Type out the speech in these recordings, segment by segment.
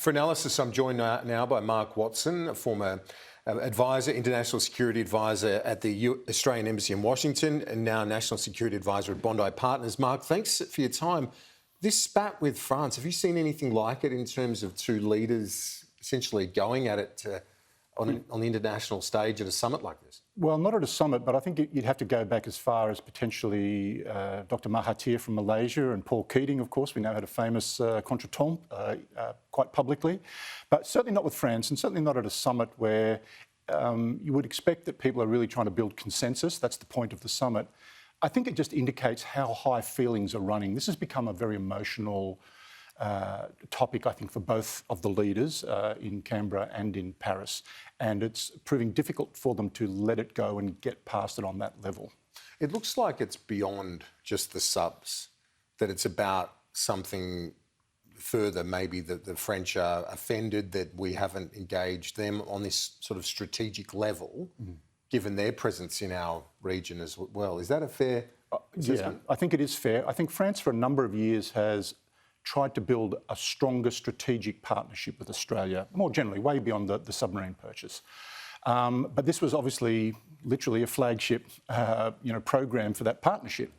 For analysis, I'm joined now by Mark Watson, a former advisor, international security advisor at the Australian Embassy in Washington, and now national security advisor at Bondi Partners. Mark, thanks for your time. This spat with France, have you seen anything like it in terms of two leaders essentially going at it on the international stage at a summit like this? Well, not at a summit, but I think you'd have to go back as far as potentially Dr. Mahathir from Malaysia and Paul Keating, of course. We know had a famous contretemps quite publicly, but certainly not with France, and certainly not at a summit where you would expect that people are really trying to build consensus. That's the point of the summit. I think it just indicates how high feelings are running. This has become a very emotional topic, I think, for both of the leaders in Canberra and in Paris, and it's proving difficult for them to let it go and get past it on that level. It looks like it's beyond just the subs, that it's about something further. Maybe that the French are offended that we haven't engaged them on this sort of strategic level, given their presence in our region as well. Is that a fair assessment? Yeah, I think it is fair. I think France for a number of years has tried to build a stronger strategic partnership with Australia, more generally, way beyond the submarine purchase. But this was obviously literally a flagship program for that partnership.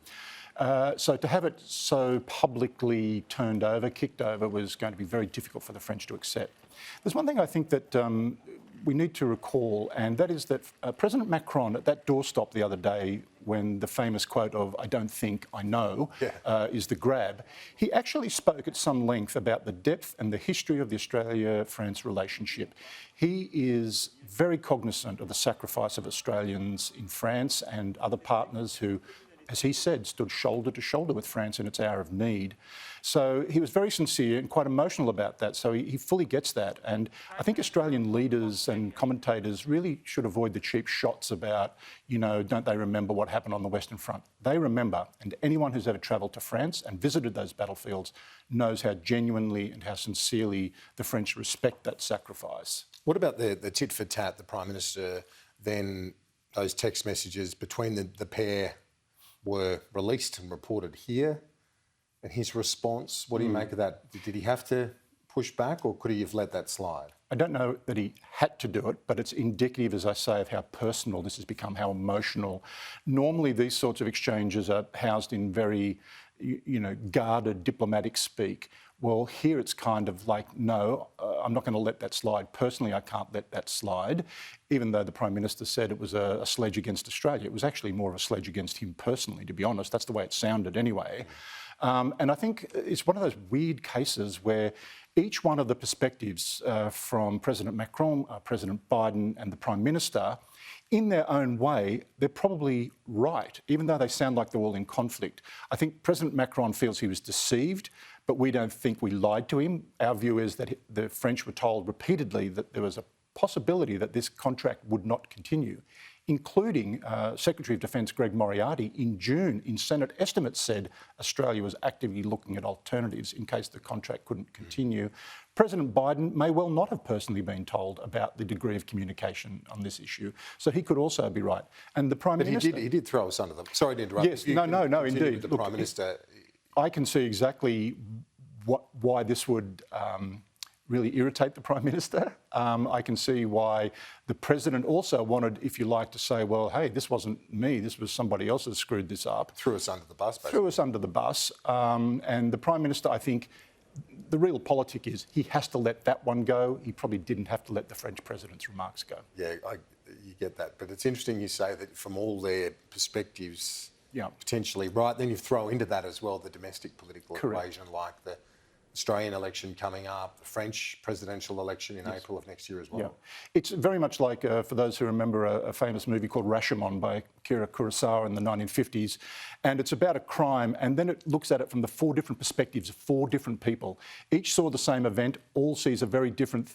So to have it so publicly turned over, kicked over, was going to be very difficult for the French to accept. There's one thing I think that we need to recall, and that is that President Macron at that doorstop the other day, when the famous quote of "I don't think, I know" is the grab, he actually spoke at some length about the depth and the history of the Australia-France relationship. He is very cognizant of the sacrifice of Australians in France and other partners who, as he said, stood shoulder to shoulder with France in its hour of need. So he was very sincere and quite emotional about that. So he fully gets that. And I think Australian leaders and commentators really should avoid the cheap shots about, don't they remember what happened on the Western Front? They remember, and anyone who's ever travelled to France and visited those battlefields knows how genuinely and how sincerely the French respect that sacrifice. What about the tit for tat, the Prime Minister, then those text messages between the pair were released and reported here, and his response, what do you make of that? Did he have to push back, or could he have let that slide? I don't know that he had to do it, but it's indicative, as I say, of how personal this has become, how emotional. Normally these sorts of exchanges are housed in very, guarded diplomatic speak. Well, here it's kind of like, no, I'm not going to let that slide. Personally, I can't let that slide, even though the Prime Minister said it was a sledge against Australia. It was actually more of a sledge against him personally, to be honest. That's the way it sounded anyway. And I think it's one of those weird cases where each one of the perspectives from President Macron, President Biden and the Prime Minister, in their own way, they're probably right, even though they sound like they're all in conflict. I think President Macron feels he was deceived, but we don't think we lied to him. Our view is that the French were told repeatedly that there was a possibility that this contract would not continue, including Secretary of Defence Greg Moriarty in June in Senate estimates said Australia was actively looking at alternatives in case the contract couldn't continue. President Biden may well not have personally been told about the degree of communication on this issue, so he could also be right. And the Prime Minister... But he did throw us under them. Sorry to interrupt. Yes, no, indeed. The Prime Minister... I can see exactly why this would really irritate the Prime Minister. I can see why the President also wanted, if you like, to say, well, hey, this wasn't me, this was somebody else that screwed this up. Threw us under the bus, basically. Threw us under the bus. And the Prime Minister, I think, the real politic is he has to let that one go. He probably didn't have to let the French President's remarks go. Yeah, you get that. But it's interesting you say that from all their perspectives, potentially right, then you throw into that as well the domestic political equation, like the Australian election coming up, the French presidential election in April of next year as well. Yeah. It's very much like, for those who remember, a famous movie called Rashomon by Akira Kurosawa in the 1950s, and it's about a crime, and then it looks at it from the four different perspectives of four different people. Each saw the same event, all sees a very different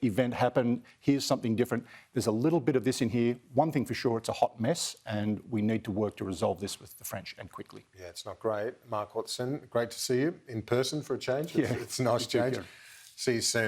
event happen. Here's something different. There's a little bit of this in here. One thing for sure, it's a hot mess, and we need to work to resolve this with the French, and quickly. Yeah, it's not great. Mark Watson, great to see you in person for a change. It's a nice change. See you soon.